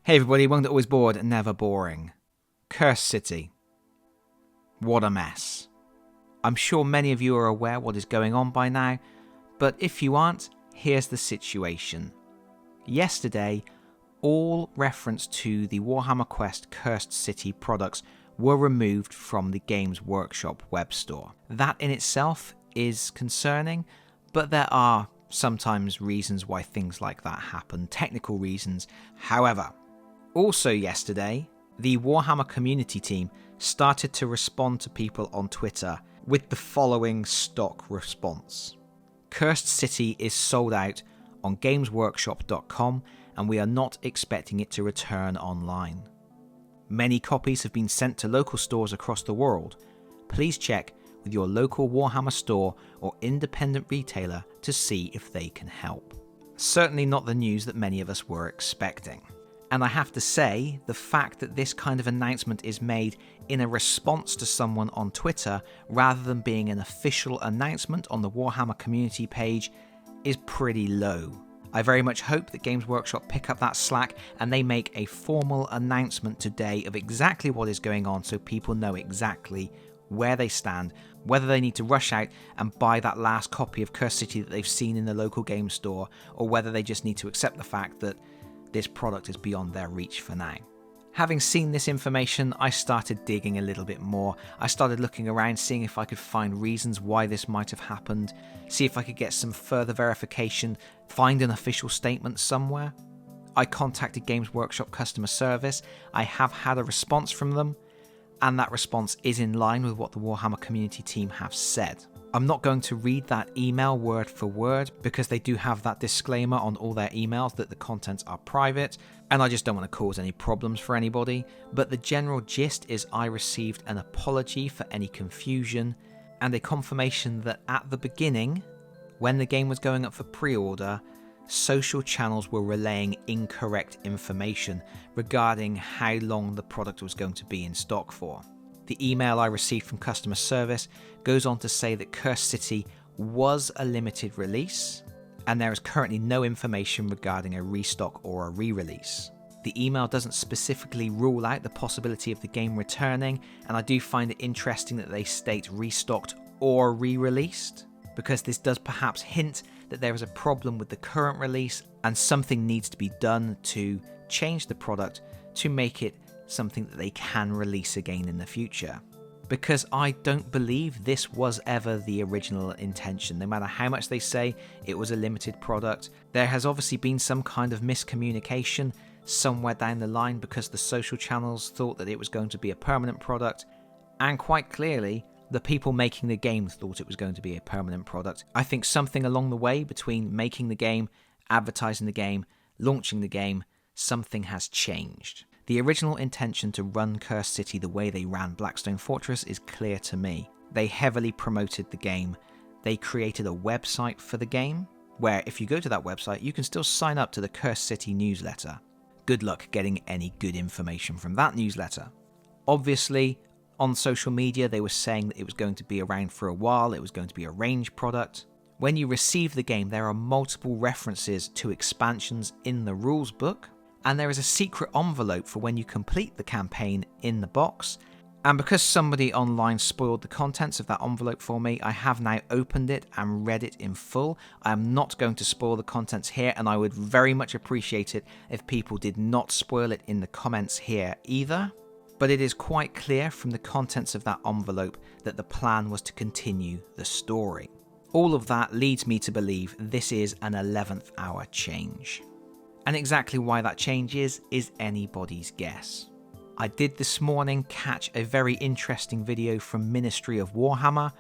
Hey everybody, one that always bored, never boring. Cursed City. What a mess. I'm sure many of you are aware what is going on by now, but if you aren't, here's the situation. Yesterday, all reference to the Warhammer Quest Cursed City products were removed from the Games Workshop web store. That in itself is concerning, but there are sometimes reasons why things like that happen, technical reasons. However, also yesterday, the Warhammer community team started to respond to people on Twitter with the following stock response. Cursed City is sold out on gamesworkshop.com and we are not expecting it to return online. Many copies have been sent to local stores across the world. Please check with your local Warhammer store or independent retailer to see if they can help. Certainly not the news that many of us were expecting. And I have to say, the fact that this kind of announcement is made in a response to someone on Twitter rather than being an official announcement on the Warhammer community page is pretty low. I very much hope that Games Workshop pick up that slack and they make a formal announcement today of exactly what is going on so people know exactly where they stand, whether they need to rush out and buy that last copy of Cursed City that they've seen in the local game store, or whether they just need to accept the fact that this product is beyond their reach for now. Having seen this information, I started digging a little bit more. I started looking around, seeing if I could find reasons why this might have happened, see if I could get some further verification, find an official statement somewhere. I contacted Games Workshop customer service. I have had a response from them, and that response is in line with what the Warhammer community team have said. I'm not going to read that email word for word because they do have that disclaimer on all their emails that the contents are private, and I just don't want to cause any problems for anybody, but the general gist is I received an apology for any confusion and a confirmation that at the beginning, when the game was going up for pre-order, social channels were relaying incorrect information regarding how long the product was going to be in stock for. The email I received from customer service goes on to say that Cursed City was a limited release, and there is currently no information regarding a restock or a re-release. The email doesn't specifically rule out the possibility of the game returning, and I do find it interesting that they state restocked or re-released, because this does perhaps hint that there is a problem with the current release and something needs to be done to change the product to make it something that they can release again in the future. Because I don't believe this was ever the original intention. No matter how much they say it was a limited product, there has obviously been some kind of miscommunication somewhere down the line because the social channels thought that it was going to be a permanent product, and quite clearly the people making the game thought it was going to be a permanent product. I think something along the way between making the game, advertising the game, launching the game, something has changed. The original intention to run Cursed City the way they ran Blackstone Fortress is clear to me. They heavily promoted the game. They created a website for the game, where if you go to that website, you can still sign up to the Cursed City newsletter. Good luck getting any good information from that newsletter. Obviously, on social media, they were saying that it was going to be around for a while, it was going to be a range product. When you receive the game, there are multiple references to expansions in the rules book, and there is a secret envelope for when you complete the campaign in the box. And because somebody online spoiled the contents of that envelope for me, I have now opened it and read it in full. I am not going to spoil the contents here, and I would very much appreciate it if people did not spoil it in the comments here either. But it is quite clear from the contents of that envelope that the plan was to continue the story. All of that leads me to believe this is an 11th hour change. And exactly why that change is anybody's guess. I did this morning catch a very interesting video from Ministry of Warhammer,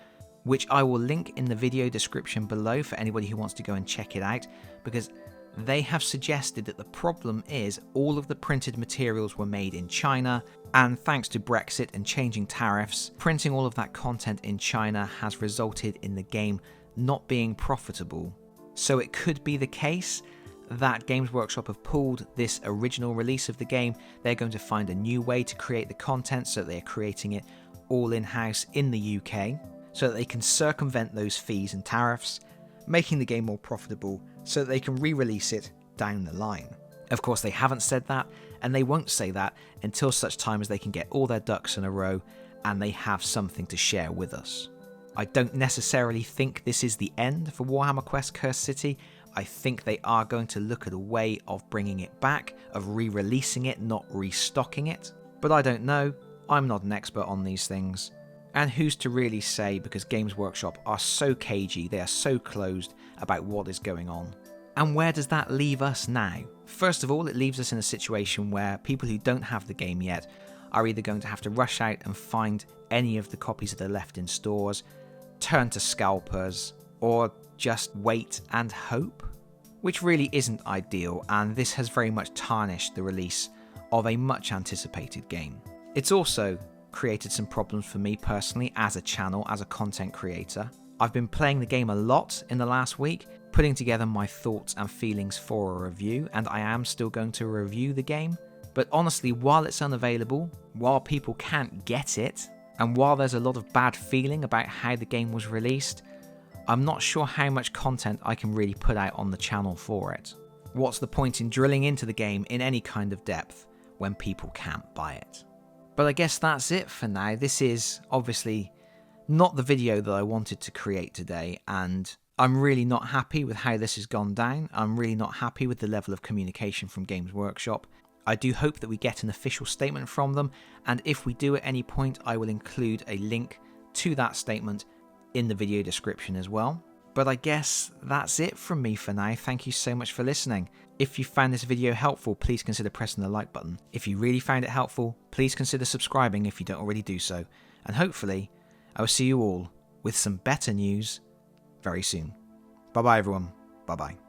which I will link in the video description below for anybody who wants to go and check it out, because they have suggested that the problem is all of the printed materials were made in China, and thanks to Brexit and changing tariffs, printing all of that content in China has resulted in the game not being profitable. So it could be the case that Games Workshop have pulled this original release of the game. They're going to find a new way to create the content, so they're creating it all in-house in the UK, so that they can circumvent those fees and tariffs, making the game more profitable so that they can re-release it down the line. Of course, they haven't said that, and they won't say that until such time as they can get all their ducks in a row and they have something to share with us. I don't necessarily think this is the end for Warhammer Quest Cursed City. I think they are going to look at a way of bringing it back, of re-releasing it, not restocking it. But I don't know. I'm not an expert on these things. And who's to really say, because Games Workshop are so cagey, they are so closed about what is going on. And where does that leave us now? First of all, it leaves us in a situation where people who don't have the game yet are either going to have to rush out and find any of the copies that are left in stores, turn to scalpers, or just wait and hope, which really isn't ideal, and this has very much tarnished the release of a much anticipated game. It's also created some problems for me personally as a channel, as a content creator. I've been playing the game a lot in the last week, putting together my thoughts and feelings for a review, and I am still going to review the game. But honestly, while it's unavailable, while people can't get it, and while there's a lot of bad feeling about how the game was released, I'm not sure how much content I can really put out on the channel for it. What's the point in drilling into the game in any kind of depth when people can't buy it? But I guess that's it for now. This is obviously not the video that I wanted to create today, and I'm really not happy with how this has gone down. I'm really not happy with the level of communication from Games Workshop. I do hope that we get an official statement from them, and if we do at any point, I will include a link to that statement in the video description as well. But I guess that's it from me for now. Thank you so much for listening. If you found this video helpful, please consider pressing the like button. If you really found it helpful, please consider subscribing if you don't already do so. And hopefully, I will see you all with some better news very soon. Bye bye everyone. Bye bye.